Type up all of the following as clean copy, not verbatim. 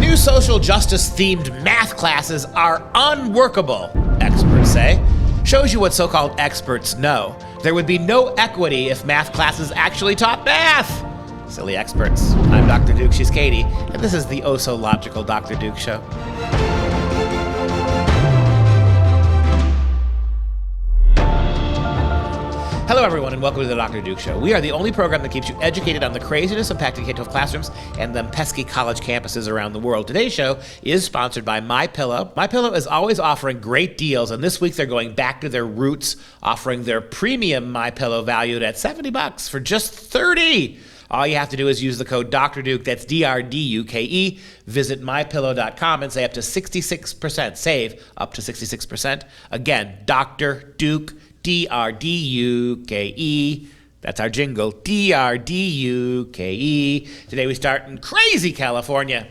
New social justice-themed math classes are unworkable, experts say. Shows you what so-called experts know. There would be no equity if math classes actually taught math. Silly experts. I'm Dr. Duke, she's Katie, and this is the oh-so-logical Dr. Duke Show. Hello, everyone, and welcome to the Dr. Duke Show. We are the only program that keeps you educated on the craziness impacting K-12 classrooms and them pesky college campuses around the world. Today's show is sponsored by MyPillow. MyPillow is always offering great deals, and this week they're going back to their roots, offering their premium MyPillow valued at $70 for just $30. All you have to do is use the code Dr. Duke, that's DRDUKE. Visit mypillow.com and say up to 66%. Save up to 66%. Again, Dr. Duke, DRDUKE. That's our jingle, DRDUKE. Today we start in crazy California,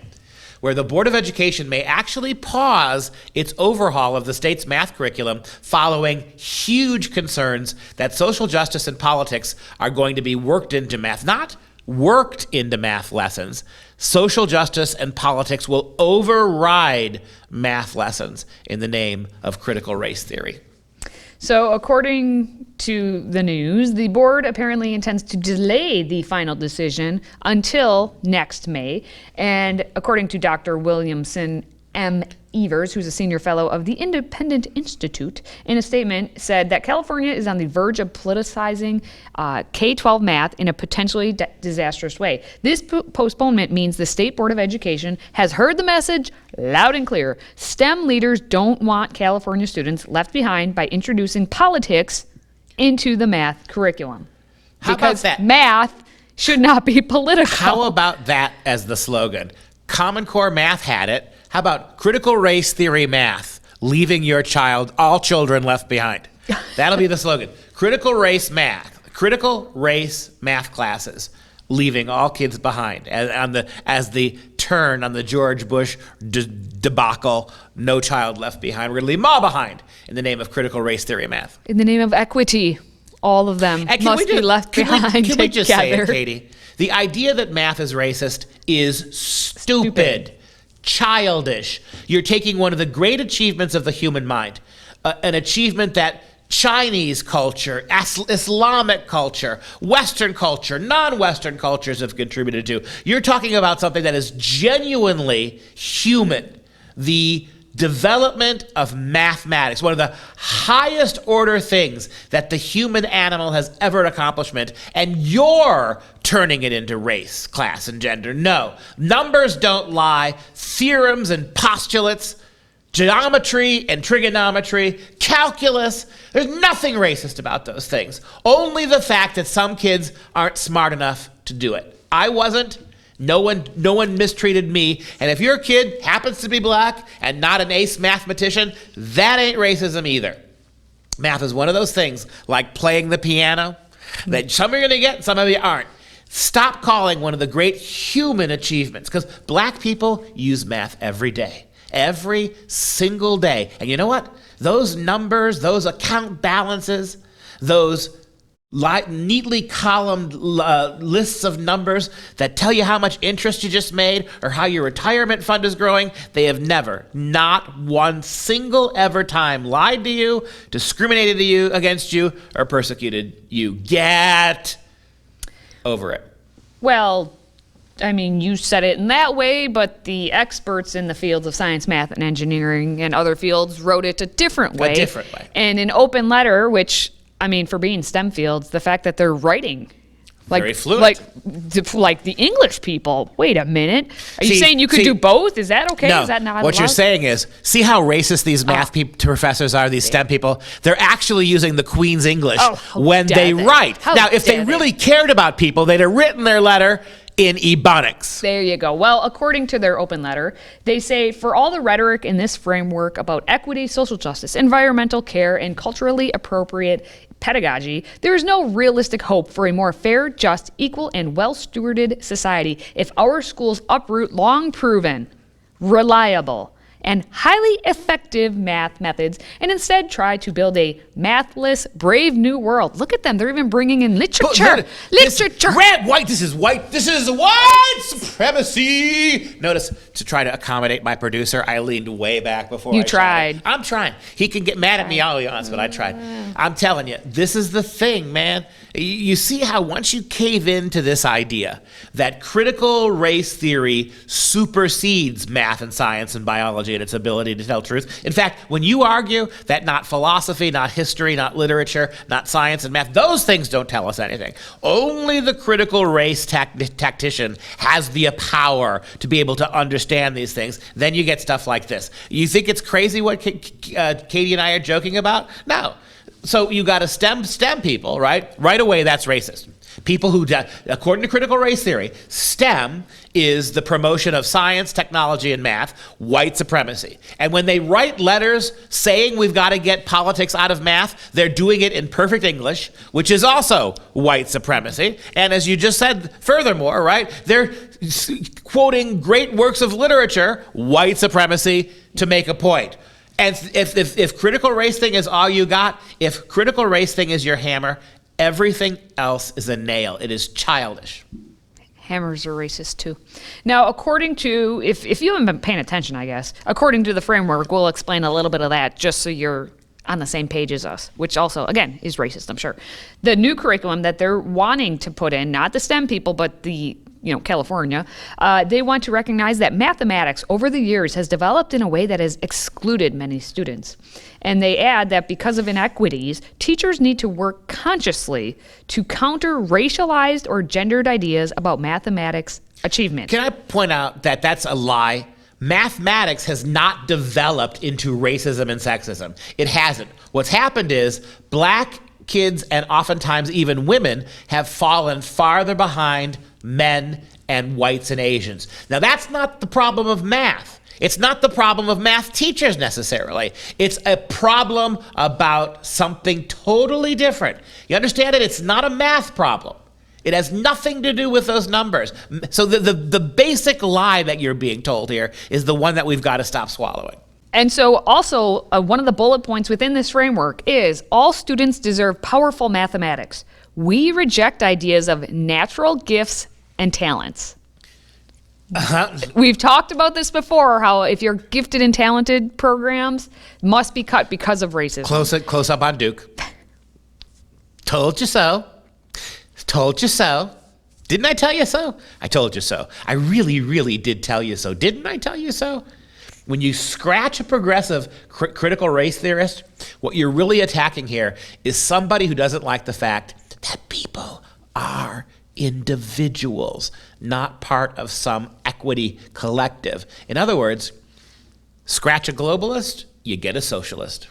where the Board of Education may actually pause its overhaul of the state's math curriculum following huge concerns that social justice and politics are going to be worked into math. Not worked into math lessons. Social justice and politics will override math lessons in the name of critical race theory. So according to the news, the board apparently intends to delay the final decision until next May. And according to Dr. Williamson M. Evers, who's a senior fellow of the Independent Institute, in a statement said that California is on the verge of politicizing K-12 math in a potentially disastrous way. This postponement means the State Board of Education has heard the message loud and clear. STEM leaders don't want California students left behind by introducing politics into the math curriculum. How about that? Math should not be political. How about that as the slogan? Common Core Math had it. How about critical race theory math, leaving your child, all children left behind? That'll be the slogan. Critical race math classes, leaving all kids behind. As the turn on the George Bush debacle, no child left behind. We're going to leave them all behind in the name of critical race theory math. In the name of equity, all of them must be left behind together. Can we just say it, Katie? The idea that math is racist is stupid. Childish. You're taking one of the great achievements of the human mind, an achievement that Chinese culture, Islamic culture, Western culture, non-Western cultures have contributed to. You're talking about something that is genuinely human. The development of mathematics, one of the highest order things that the human animal has ever accomplished, and you're turning it into race, class, and gender. No, numbers don't lie. Theorems and postulates, geometry and trigonometry, calculus, there's nothing racist about those things. Only the fact that some kids aren't smart enough to do it. I wasn't. No one mistreated me. And if your kid happens to be black and not an ace mathematician, that ain't racism either. Math is one of those things, like playing the piano, that some are going to get and some of you aren't. Stop calling one of the great human achievements, because black people use math every day. Every single day. And you know what? Those numbers, those account balances, those neatly columned lists of numbers that tell you how much interest you just made or how your retirement fund is growing, they have never, not one single ever time, lied to you, discriminated against you, or persecuted you. Get over it. Well, I mean, you said it in that way, but the experts in the fields of science, math, and engineering and other fields wrote it a different way. And an open letter, which, I mean, for being STEM fields, the fact that they're writing very fluent. Like the English people. Wait a minute. Are you saying you could do both? Is that okay? No. Is that not What allowed? you're saying is, see how racist these math professors are, these STEM people? They're actually using the Queen's English when they write. Now, if they really cared about people, they'd have written their letter in Ebonics. There you go. Well, according to their open letter, they say, for all the rhetoric in this framework about equity, social justice, environmental care, and culturally appropriate pedagogy, there is no realistic hope for a more fair, just, equal, and well-stewarded society if our schools uproot long-proven, reliable, and highly effective math methods and instead try to build a mathless, brave new world. Look at them. They're even bringing in literature. Literature. This is white supremacy. Notice, to try to accommodate my producer, I leaned way back before You I tried. shouted. I'm trying. He can get mad at me all he wants, but I tried. I'm telling you, this is the thing, man. You see how once you cave into this idea that critical race theory supersedes math and science and biology and its ability to tell truth. In fact, when you argue that not philosophy, not history, not literature, not science and math, those things don't tell us anything. Only the critical race tactician has the power to be able to understand these things. Then you get stuff like this. You think it's crazy what Katie and I are joking about? No. So you got to STEM people, right? Right away, that's racist. People who, according to critical race theory, STEM is the promotion of science, technology, and math, white supremacy. And when they write letters saying we've got to get politics out of math, they're doing it in perfect English, which is also white supremacy. And as you just said, furthermore, right, they're quoting great works of literature, white supremacy, to make a point. And if critical race thing is all you got, if critical race thing is your hammer, everything else is a nail. It is childish. Hammers are racist too. Now, according to, if you haven't been paying attention, I guess, according to the framework, we'll explain a little bit of that just so you're on the same page as us, which also, again, is racist, I'm sure. The new curriculum that they're wanting to put in, not the STEM people, but the California, they want to recognize that mathematics over the years has developed in a way that has excluded many students. And they add that because of inequities, teachers need to work consciously to counter racialized or gendered ideas about mathematics achievement. Can I point out that that's a lie? Mathematics has not developed into racism and sexism. It hasn't. What's happened is black kids and oftentimes even women have fallen farther behind men and whites and Asians. Now, that's not the problem of math. It's not the problem of math teachers necessarily. It's a problem about something totally different. You understand it? It's not a math problem. It has nothing to do with those numbers. So the basic lie that you're being told here is the one that we've got to stop swallowing. And so also, one of the bullet points within this framework is all students deserve powerful mathematics. We reject ideas of natural gifts and talents. We've talked about this before, how if you're gifted and talented programs must be cut because of racism. Close up on Duke. Told you so. Told you so. Didn't I tell you so? I told you so. I really, really did tell you so. Didn't I tell you so? When you scratch a progressive critical race theorist, what you're really attacking here is somebody who doesn't like the fact that people are individuals, not part of some equity collective. In other words, scratch a globalist, you get a socialist.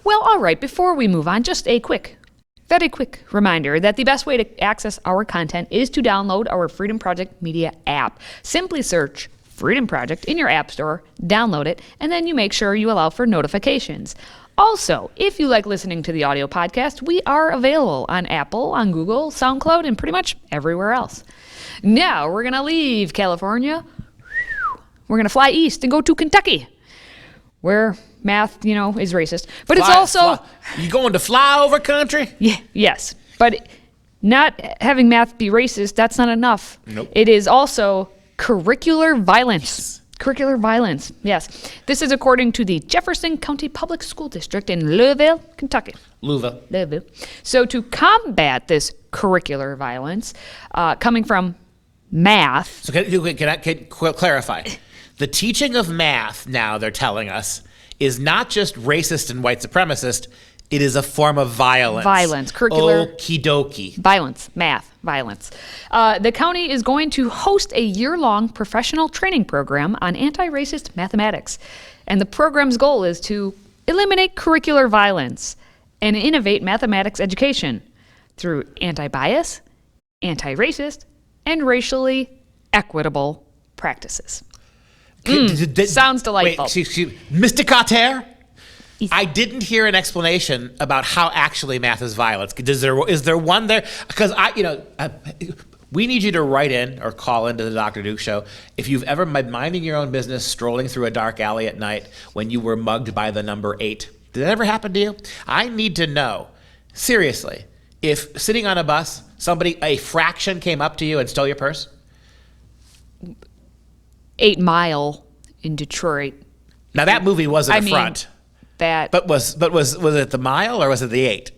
Well, all right, before we move on, just a very quick reminder that the best way to access our content is to download our Freedom Project Media app. Simply search Freedom Project in your app store, download it, and then you make sure you allow for notifications. Also, if you like listening to the audio podcast, we are available on Apple, on Google, SoundCloud, and pretty much everywhere else. Now, we're going to leave California. We're going to fly east and go to Kentucky, where math, is racist. But it's also... You going to flyover country? Yeah, yes. But not having math be racist, that's not enough. Nope. It is also curricular violence. Curricular violence, yes. This is according to the Jefferson County Public School District in Louisville, Kentucky. Louisville. So to combat this curricular violence coming from math... So can I clarify? The teaching of math now, they're telling us, is not just racist and white supremacist, it is a form of violence. Violence, curricular... Okie dokie. Violence, math, violence. The county is going to host a year-long professional training program on anti-racist mathematics. And the program's goal is to eliminate curricular violence and innovate mathematics education through anti-bias, anti-racist, and racially equitable practices. Sounds delightful. Wait, Mr. Carter, I didn't hear an explanation about how actually math is violence. Is there one there? Because We need you to write in or call into the Dr. Duke Show if you've ever been minding your own business, strolling through a dark alley at night when you were mugged by the number 8. Did that ever happen to you? I need to know, seriously, if sitting on a bus, a fraction came up to you and stole your purse? 8 Mile in Detroit. Now that movie wasn't a front. But was it the mile or was it the 8?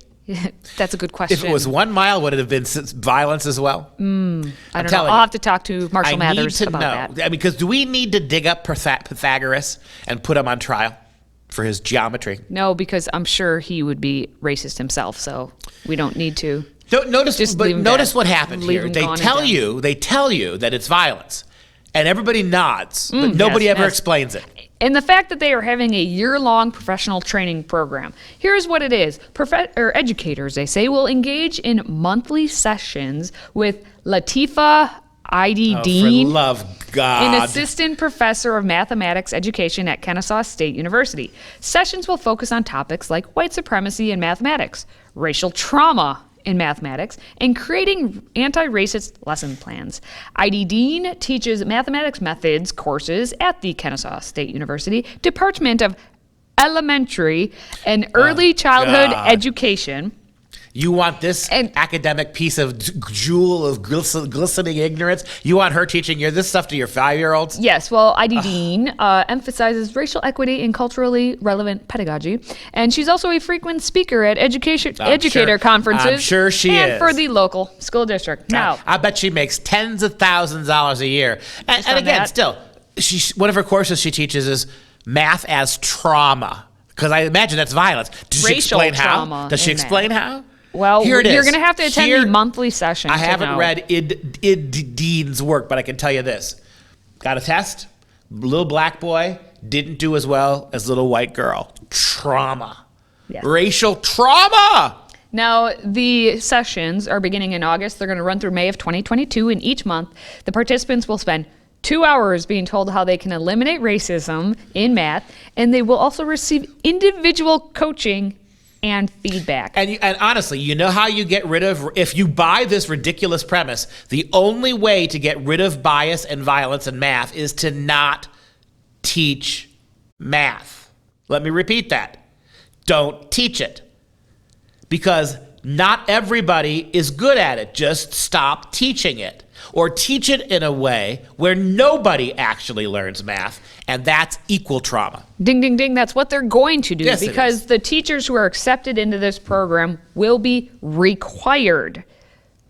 That's a good question. If it was 1 mile, would it have been violence as well? I don't know. I'll have to talk to Marshall Mathers about that. I mean, because do we need to dig up Pythagoras and put him on trial for his geometry? No, because I'm sure he would be racist himself, so we don't need to. Notice what happened here. They tell you that it's violence, and everybody nods, but nobody ever explains it. And the fact that they are having a year-long professional training program. Here's what it is. Educators, they say, will engage in monthly sessions with Latifa Dean, for love God, an assistant professor of mathematics education at Kennesaw State University. Sessions will focus on topics like white supremacy in mathematics, racial trauma in mathematics, and creating anti-racist lesson plans. Dean teaches mathematics methods courses at the Kennesaw State University Department of Elementary and Early Childhood Education. You want this academic piece of jewel of glistening ignorance? You want her teaching you this stuff to your 5-year-olds? Yes. Well, Dean emphasizes racial equity and culturally relevant pedagogy, and she's also a frequent speaker at educator conferences. I'm sure she is. And for the local school district. Now, I bet she makes tens of thousands of dollars a year. And again, still, one of her courses she teaches is math as trauma, because I imagine that's violence. Does she explain how? Does she explain how? Well, here it is. You're going to have to attend the monthly session. I haven't read Dean's work, but I can tell you this. Got a test. Little black boy didn't do as well as little white girl. Trauma. Yes. Racial trauma. Now, the sessions are beginning in August. They're going to run through May of 2022. And each month, the participants will spend 2 hours being told how they can eliminate racism in math. And they will also receive individual coaching and feedback. And honestly, you know how you get rid of, if you buy this ridiculous premise, the only way to get rid of bias and violence in math is to not teach math. Let me repeat that. Don't teach it. Because not everybody is good at it. Just stop teaching it. Or teach it in a way where nobody actually learns math, and that's equal trauma. Ding, ding, ding. That's what they're going to do, yes, because the teachers who are accepted into this program will be required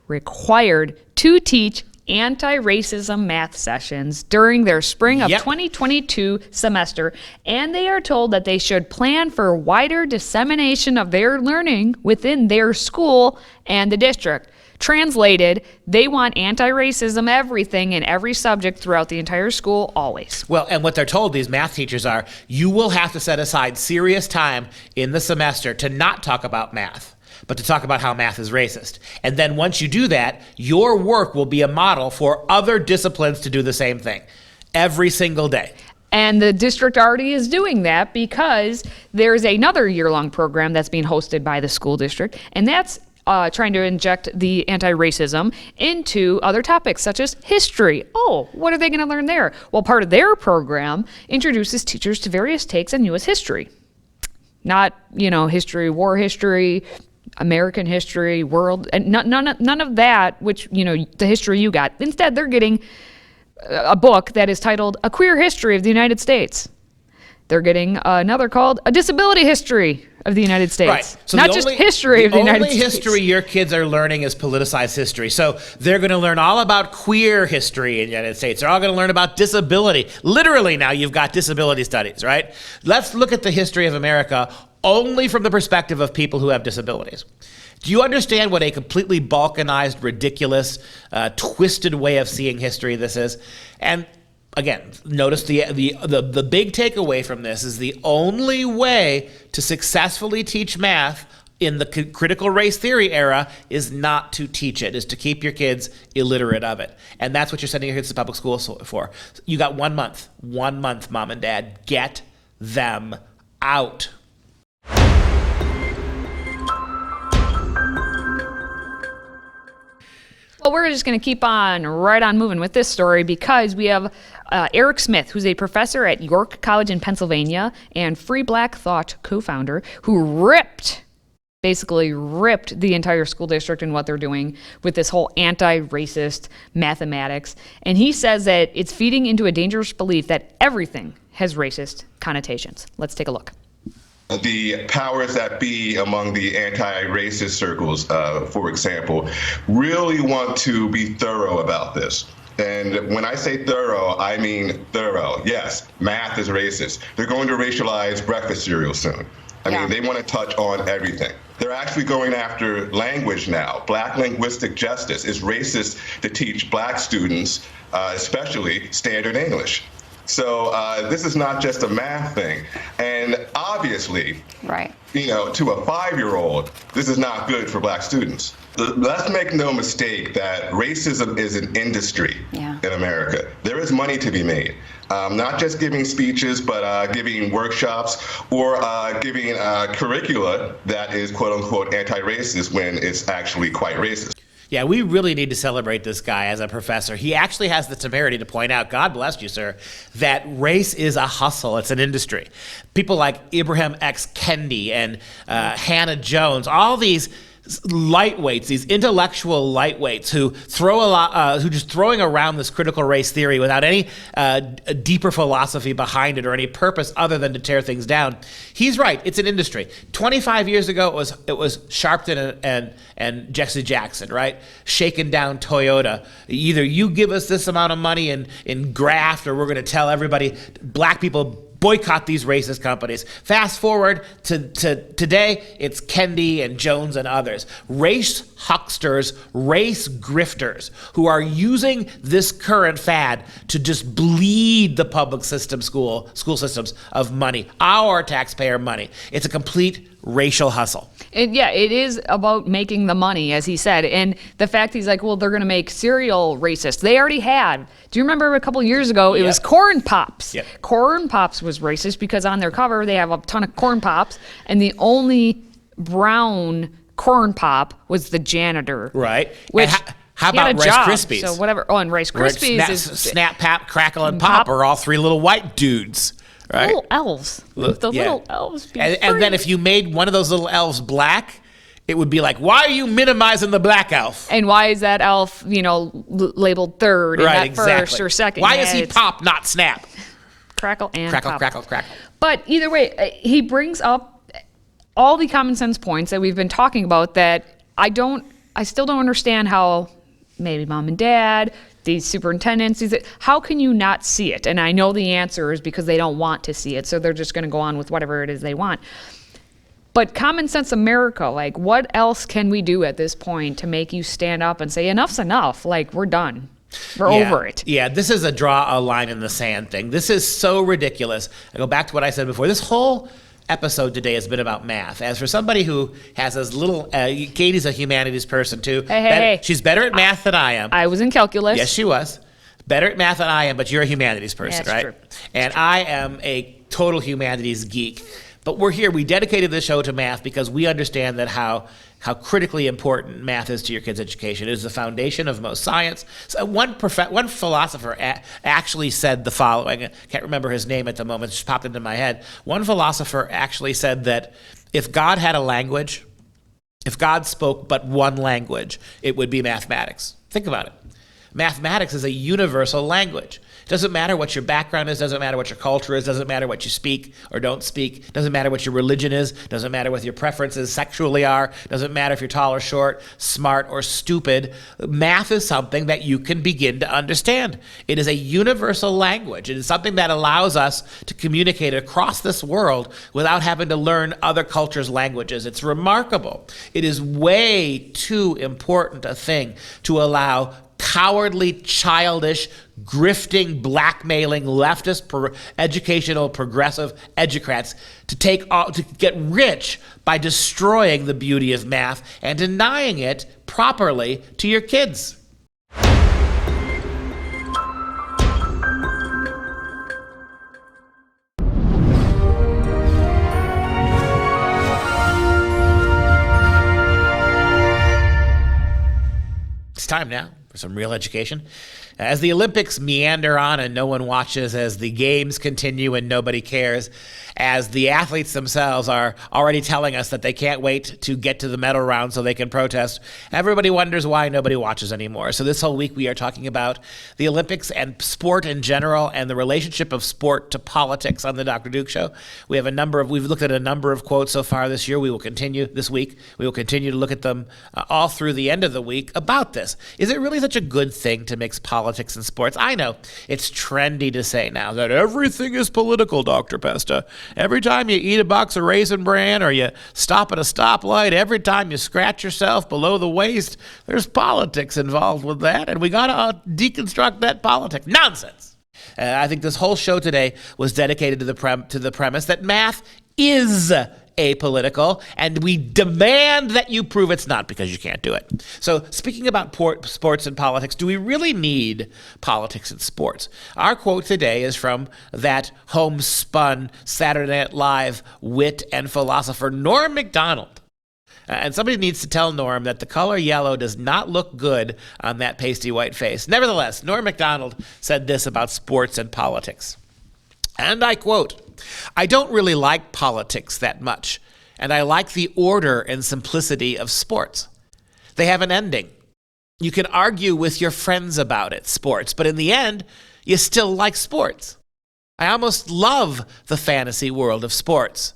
to teach anti-racism math sessions during their spring of 2022 semester, and they are told that they should plan for wider dissemination of their learning within their school and the district. Translated, they want anti-racism everything in every subject throughout the entire school, always. Well, and what they're told, these math teachers, are you will have to set aside serious time in the semester to not talk about math, but to talk about how math is racist. And then once you do that, your work will be a model for other disciplines to do the same thing every single day. And the district already is doing that because there's another year-long program that's being hosted by the school district, and that's trying to inject the anti-racism into other topics such as history. Oh, what are they going to learn there? Well, part of their program introduces teachers to various takes on U.S. history. Not, history, war history, American history, world, and none of that, which, the history you got. Instead, they're getting a book that is titled A Queer History of the United States. They're getting another called A Disability History of the United States. Right. So not just history of the United States. The only history your kids are learning is politicized history. So they're going to learn all about queer history in the United States. They're all going to learn about disability. Literally now you've got disability studies, right? Let's look at the history of America only from the perspective of people who have disabilities. Do you understand what a completely balkanized, ridiculous, twisted way of seeing history this is? And again, notice the big takeaway from this is the only way to successfully teach math in the critical race theory era is not to teach it, is to keep your kids illiterate of it. And that's what you're sending your kids to public school for. You got 1 month, mom and dad, get them out. Well, we're just going to keep on right on moving with this story because we have Eric Smith, who's a professor at York College in Pennsylvania and Free Black Thought co-founder, who basically ripped the entire school district and what they're doing with this whole anti-racist mathematics. And he says that it's feeding into a dangerous belief that everything has racist connotations. Let's take a look. The powers that be among the anti-racist circles, for example, really want to be thorough about this. And when I say thorough, I mean thorough. Yes, math is racist. They're going to racialize breakfast cereal soon. I mean, they want to touch on everything. They're actually going after language now. Black linguistic justice is racist to teach black students, especially standard English. So this is not just a math thing. And obviously, you know, to a 5-year-old, this is not good for black students. Let's make no mistake that racism is an industry in America. There is money to be made. Not just giving speeches, but giving workshops or giving curricula that is quote unquote anti-racist when it's actually quite racist. Yeah, we really need to celebrate this guy as a professor. He actually has the temerity to point out, God bless you, sir, that race is a hustle. It's an industry. People like Ibram X. Kendi and Hannah Jones, all these lightweights, these intellectual lightweights who who just throwing around this critical race theory without any deeper philosophy behind it or any purpose other than to tear things down. He's right. It's an industry. 25 years ago, it was Sharpton and Jesse Jackson, right? Shaking down Toyota. Either you give us this amount of money in graft, or we're going to tell everybody, black people, boycott these racist companies. Fast forward to today, it's Kendi and Jones and others. Race hucksters, race grifters who are using this current fad to just bleed the public system, school systems of money, our taxpayer money. It's a complete racial hustle. It is about making the money, as he said. And the fact he's like, well, they're going to make cereal racist. They already had. Do you remember a couple years ago, it was Corn Pops. Yep. Corn Pops was racist because on their cover, they have a ton of Corn Pops. And the only brown Corn Pop was the janitor. Right. Which how about Rice Krispies? So whatever. Oh, and Rice Krispies is Snap, Pap, Crackle, and Pop are all three little white dudes. Right? Little elves. Little elves. And then if you made one of those little elves black, it would be like, why are you minimizing the black elf? And why is that elf, labeled third and not first or second? Why is he Pop, not Snap? Crackle and Crackle, Pop. crackle, crackle. But either way, he brings up all the common sense points that we've been talking about that I still don't understand how maybe mom and dad, these superintendents, how can you not see it? And I know the answer is because they don't want to see it, so they're just going to go on with whatever it is they want. But common sense America, like, what else can we do at this point to make you stand up and say, enough's enough, like, we're done. We're over it. Yeah, this is a draw a line in the sand thing. This is so ridiculous. I go back to what I said before. This whole episode today has been about math. As for somebody who has as little, Katie's a humanities person too. Hey. She's better at math than I am. I was in calculus. Yes, she was. Better at math than I am, but you're a humanities person, That's right? true. And I am a total humanities geek. But we're here. We dedicated this show to math because we understand that how critically important math is to your kids' education. It is the foundation of most science. So one philosopher actually said the following. I can't remember his name at the moment. It just popped into my head. One philosopher actually said that if God had a language, if God spoke but one language, it would be mathematics. Think about it. Mathematics is a universal language. It doesn't matter what your background is, doesn't matter what your culture is, doesn't matter what you speak or don't speak, doesn't matter what your religion is, doesn't matter what your preferences sexually are, doesn't matter if you're tall or short, smart or stupid. Math is something that you can begin to understand. It is a universal language. It is something that allows us to communicate across this world without having to learn other cultures' languages. It's remarkable. It is way too important a thing to allow cowardly, childish, grifting, blackmailing, leftist, educational, progressive educrats to get rich by destroying the beauty of math and denying it properly to your kids. It's time now for some real education. As the Olympics meander on and no one watches, as the games continue and nobody cares, as the athletes themselves are already telling us that they can't wait to get to the medal round so they can protest, everybody wonders why nobody watches anymore. So this whole week we are talking about the Olympics and sport in general and the relationship of sport to politics on the Dr. Duke Show. We've looked at a number of quotes so far this year. We will continue this week. We will continue to look at them all through the end of the week about this. Is it really such a good thing to mix politics and sports? I know it's trendy to say now that everything is political, Dr. Pesta. Every time you eat a box of Raisin Bran or you stop at a stoplight, every time you scratch yourself below the waist, there's politics involved with that, and we got to deconstruct that politics. Nonsense! I think this whole show today was dedicated to the premise that math is apolitical, and we demand that you prove it's not, because you can't do it. So speaking about sports and politics, do we really need politics and sports? Our quote today is from that homespun Saturday Night Live wit and philosopher Norm Macdonald. And somebody needs to tell Norm that the color yellow does not look good on that pasty white face. Nevertheless, Norm Macdonald said this about sports and politics. And I quote, "I don't really like politics that much, and I like the order and simplicity of sports. They have an ending. You can argue with your friends about it, sports, but in the end, you still like sports. I almost love the fantasy world of sports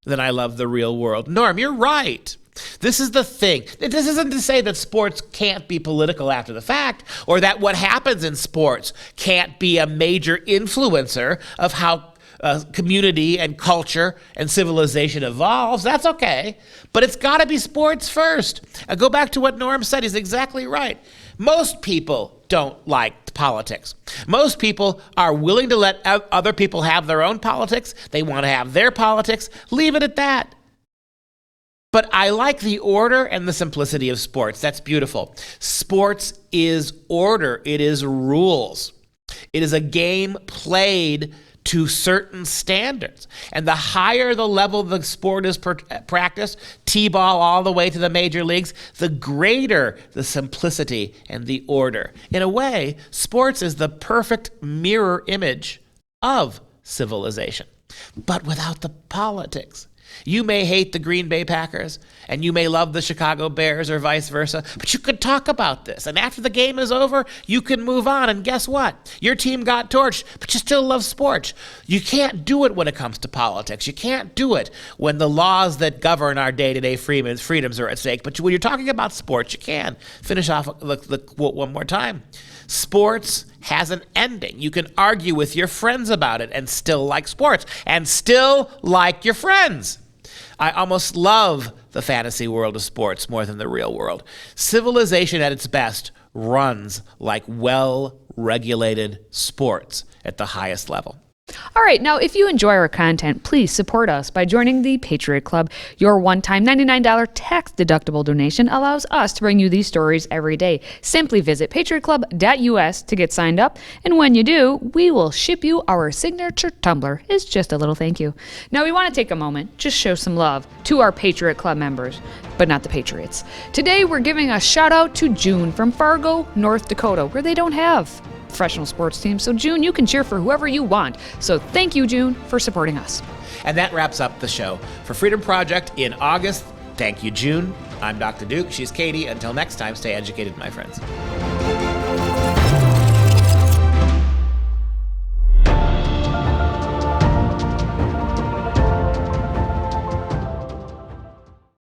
than I love the real world." Norm, you're right. This is the thing. This isn't to say that sports can't be political after the fact, or that what happens in sports can't be a major influencer of how community and culture and civilization evolves. That's okay. But it's got to be sports first. Go back to what Norm said. He's exactly right. Most people don't like politics. Most people are willing to let other people have their own politics. They want to have their politics. Leave it at that. But I like the order and the simplicity of sports. That's beautiful. Sports is order. It is rules. It is a game played to certain standards. And the higher the level the sport is practiced, T-ball all the way to the major leagues, the greater the simplicity and the order. In a way, sports is the perfect mirror image of civilization, but without the politics. You may hate the Green Bay Packers, and you may love the Chicago Bears or vice versa, but you could talk about this. And after the game is over, you can move on. And guess what? Your team got torched, but you still love sports. You can't do it when it comes to politics. You can't do it when the laws that govern our day-to-day freedoms are at stake. But when you're talking about sports, you can. Finish off the quote one more time. Sports has an ending. You can argue with your friends about it and still like sports and still like your friends. I almost love the fantasy world of sports more than the real world. Civilization at its best runs like well-regulated sports at the highest level. All right, now if you enjoy our content, please support us by joining the Patriot Club. Your one-time $99 tax-deductible donation allows us to bring you these stories every day. Simply visit patriotclub.us to get signed up, and when you do, we will ship you our signature tumbler. It's just a little thank you. Now we want to take a moment, just show some love to our Patriot Club members, but not the Patriots. Today we're giving a shout-out to June from Fargo, North Dakota, where they don't have professional sports team. So June, you can cheer for whoever you want. So thank you, June, for supporting us. And that wraps up the show. For Freedom Project in August, thank you, June. I'm Dr. Duke. She's Katie. Until next time, stay educated, my friends.